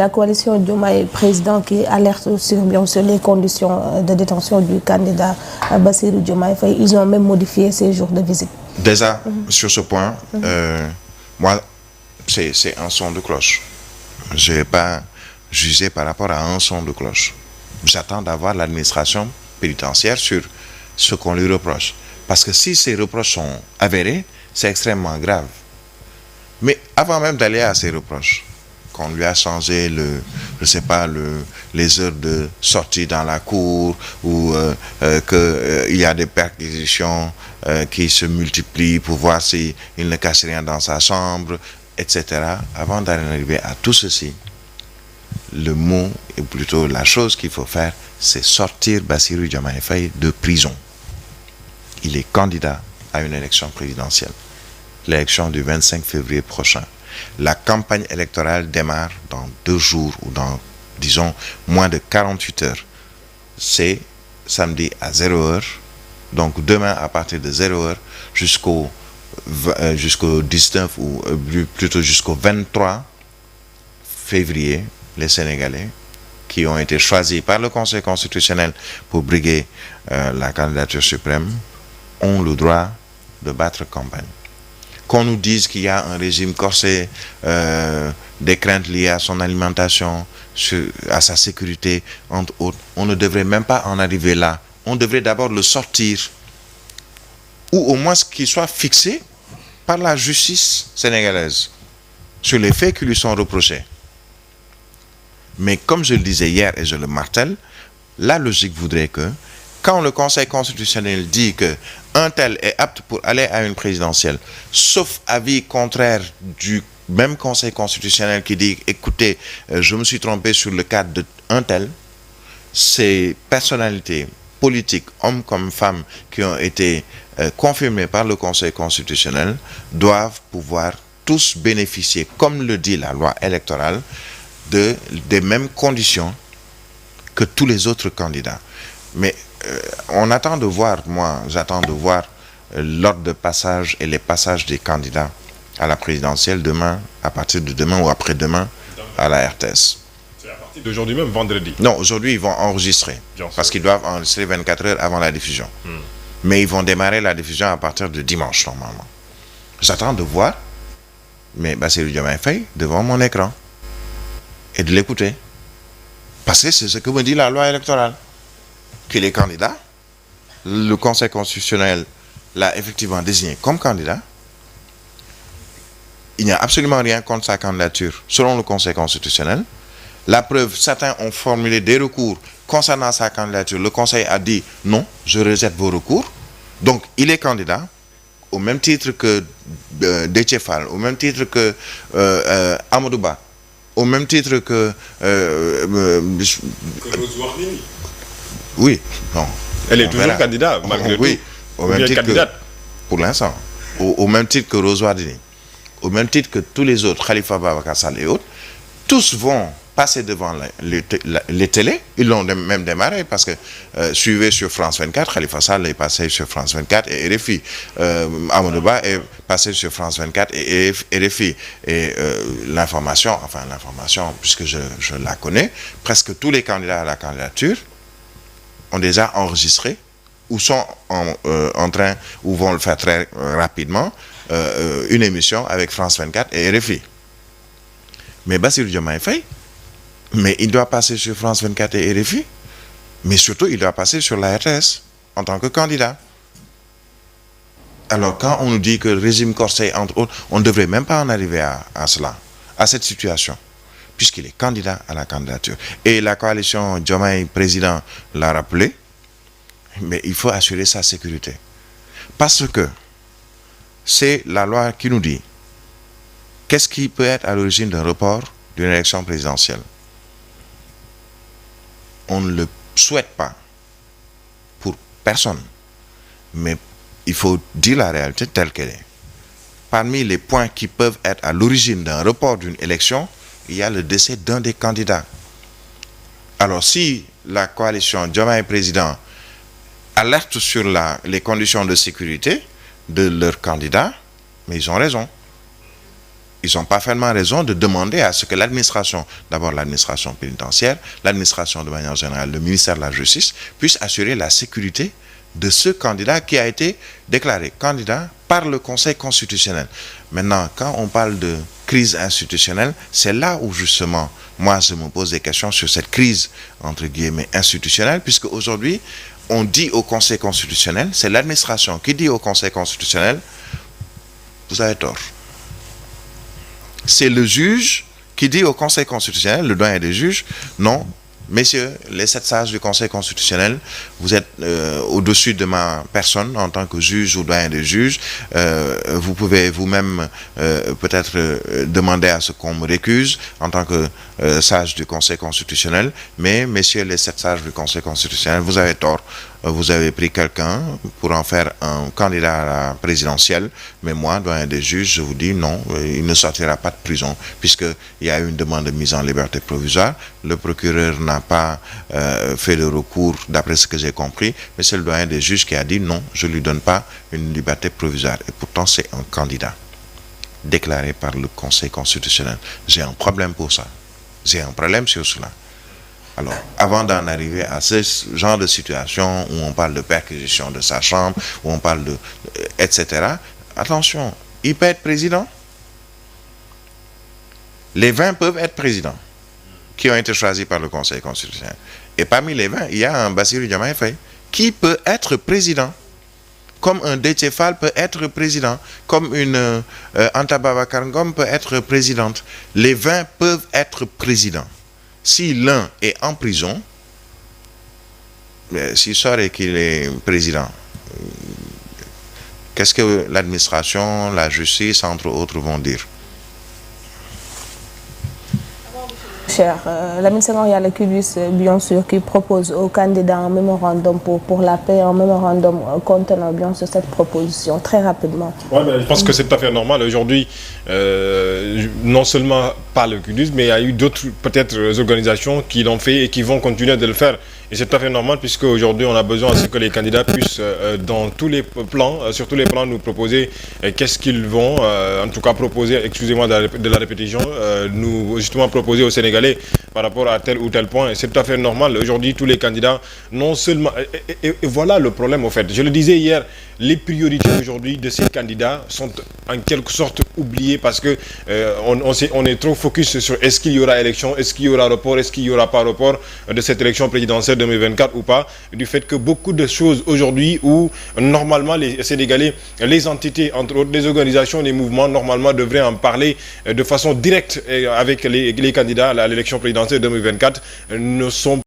La coalition Diomaye président qui alerte sur les conditions de détention du candidat Bassirou Diomaye Faye. Ils ont même modifié ces jours de visite. Déjà, sur ce point, moi, c'est un son de cloche. Je ne vais pas juger par rapport à un son de cloche. J'attends d'avoir l'administration pénitentiaire sur ce qu'on lui reproche. Parce que si ces reproches sont avérés, c'est extrêmement grave. Mais avant même d'aller à ces reproches, qu'on lui a changé les heures de sortie dans la cour, ou qu'il y a des perquisitions qui se multiplient pour voir s'il ne cache rien dans sa chambre, etc. Avant d'arriver à tout ceci, le mot, et plutôt la chose qu'il faut faire, c'est sortir Bassirou Diomaye Faye de prison. Il est candidat à une élection présidentielle. L'élection du 25 février prochain. La campagne électorale démarre dans 2 jours ou dans, disons, moins de 48 heures. C'est samedi à 0 heure. Donc demain à partir de 0 heure jusqu'au 19 ou plutôt jusqu'au 23 février, les Sénégalais qui ont été choisis par le Conseil constitutionnel pour briguer la candidature suprême ont le droit de battre campagne. Qu'on nous dise qu'il y a un régime corsé, des craintes liées à son alimentation, à sa sécurité, entre autres, on ne devrait même pas en arriver là. On devrait d'abord le sortir, ou au moins qu'il soit fixé par la justice sénégalaise sur les faits qui lui sont reprochés. Mais comme je le disais hier et je le martèle, la logique voudrait que, quand le Conseil constitutionnel dit qu'un tel est apte pour aller à une présidentielle, sauf avis contraire du même Conseil constitutionnel qui dit, écoutez, je me suis trompé sur le cadre d'un tel, ces personnalités politiques, hommes comme femmes, qui ont été confirmées par le Conseil constitutionnel, doivent pouvoir tous bénéficier, comme le dit la loi électorale, des mêmes conditions que tous les autres candidats. Mais on attend de voir, j'attends de voir l'ordre de passage et les passages des candidats à la présidentielle demain, à partir de demain ou après-demain, à la RTS. C'est à partir d'aujourd'hui même, vendredi? Non, aujourd'hui, ils vont enregistrer. Parce qu'ils doivent enregistrer 24 heures avant la diffusion. Mais ils vont démarrer la diffusion à partir de dimanche, normalement. J'attends de voir, mais Bassirou Diomaye Faye devant mon écran. Et de l'écouter. Parce que c'est ce que me dit la loi électorale. Qu'il est candidat, le Conseil constitutionnel l'a effectivement désigné comme candidat. Il n'y a absolument rien contre sa candidature selon le Conseil constitutionnel. La preuve, certains ont formulé des recours concernant sa candidature. Le Conseil a dit non, je rejette vos recours. Donc il est candidat au même titre que Déthié Fall, au même titre que Amadou Ba, au même titre que Rose Wardini. Oui, non. Elle est toujours candidate, malgré tout. Oui, au même titre candidate. Pour l'instant. Au même titre que Rose Wardini. Au même titre que tous les autres, Khalifa Ababacar Sall et autres, tous vont passer devant les télés. Ils l'ont même démarré parce que suivez sur France 24, Khalifa Sall est passé sur France 24 et RFI. Amadou Ba est passé sur France 24 et RFI. Et l'information, puisque je la connais, presque tous les candidats à la candidature ont déjà enregistré ou sont en train, ou vont le faire très rapidement, une émission avec France 24 et RFI. Mais Bassirou Diomaye Faye, mais il doit passer sur France 24 et RFI, mais surtout il doit passer sur la RTS en tant que candidat. Alors quand on nous dit que le régime corsé, entre autres, on ne devrait même pas en arriver à cela, à cette situation, puisqu'il est candidat à la candidature. Et la coalition Diomaye président l'a rappelé, mais il faut assurer sa sécurité. Parce que c'est la loi qui nous dit qu'est-ce qui peut être à l'origine d'un report d'une élection présidentielle. On ne le souhaite pas pour personne, mais il faut dire la réalité telle qu'elle est. Parmi les points qui peuvent être à l'origine d'un report d'une élection, il y a le décès d'un des candidats. Alors si la coalition Diomaye président alerte sur les conditions de sécurité de leurs candidats, mais ils ont raison. ils ont parfaitement raison de demander à ce que l'administration, d'abord l'administration pénitentiaire, l'administration de manière générale, le ministère de la Justice, puisse assurer la sécurité de ce candidat qui a été déclaré candidat par le Conseil constitutionnel. Maintenant, quand on parle de crise institutionnelle, c'est là où justement, moi, je me pose des questions sur cette crise, entre guillemets, institutionnelle, puisque aujourd'hui, on dit au Conseil constitutionnel, c'est l'administration qui dit au Conseil constitutionnel, vous avez tort. C'est le juge qui dit au Conseil constitutionnel, le doyen des juges, non, messieurs, les 7 sages du Conseil constitutionnel, vous êtes au-dessus de ma personne en tant que juge ou doyen des juges. Vous pouvez vous-même peut-être demander à ce qu'on me récuse en tant que sage du Conseil constitutionnel. Mais, messieurs les 7 sages du Conseil constitutionnel, vous avez tort. Vous avez pris quelqu'un pour en faire un candidat à la présidentielle, mais moi, doyen des juges, je vous dis non, il ne sortira pas de prison, puisqu'il y a eu une demande de mise en liberté provisoire. Le procureur n'a pas fait le recours, d'après ce que j'ai compris, mais c'est le doyen des juges qui a dit non, je ne lui donne pas une liberté provisoire. Et pourtant, c'est un candidat déclaré par le Conseil constitutionnel. J'ai un problème pour ça. J'ai un problème sur cela. Alors, avant d'en arriver à ce genre de situation où on parle de perquisition de sa chambre, où on parle de etc., attention, il peut être président. Les 20 peuvent être présidents qui ont été choisis par le Conseil constitutionnel. Et parmi les 20, il y a un Bassirou Diomaye Faye qui peut être président. Comme un Déthié Fall peut être président, comme une Anta Babacar Ngom peut être présidente. Les 20 peuvent être présidents. Si l'un est en prison, s'il sort et qu'il est président, qu'est-ce que l'administration, la justice, entre autres, vont dire? Cher, Lamine Senghor, il y a le QDUS, bien sûr, qui propose aux candidats un mémorandum pour la paix, un mémorandum contenant bien sûr cette proposition, très rapidement. Ouais, je pense que c'est tout à fait normal. Aujourd'hui, non seulement pas le QDUS, mais il y a eu d'autres peut-être organisations qui l'ont fait et qui vont continuer de le faire. Et c'est tout à fait normal puisque aujourd'hui on a besoin à ce que les candidats puissent dans tous les plans, sur tous les plans nous proposer qu'est-ce qu'ils vont, en tout cas proposer, excusez-moi de la répétition, nous justement proposer aux Sénégalais par rapport à tel ou tel point. Et c'est tout à fait normal. Aujourd'hui tous les candidats, non seulement, et voilà le problème au fait. Je le disais hier, les priorités aujourd'hui de ces candidats sont en quelque sorte oubliées parce que on est trop focus sur est-ce qu'il y aura élection, est-ce qu'il y aura report, est-ce qu'il n'y aura pas report de cette élection présidentielle 2024 ou pas, du fait que beaucoup de choses aujourd'hui où normalement les Sénégalais, les entités, entre autres les organisations, les mouvements, normalement devraient en parler de façon directe avec les candidats à l'élection présidentielle 2024 ne sont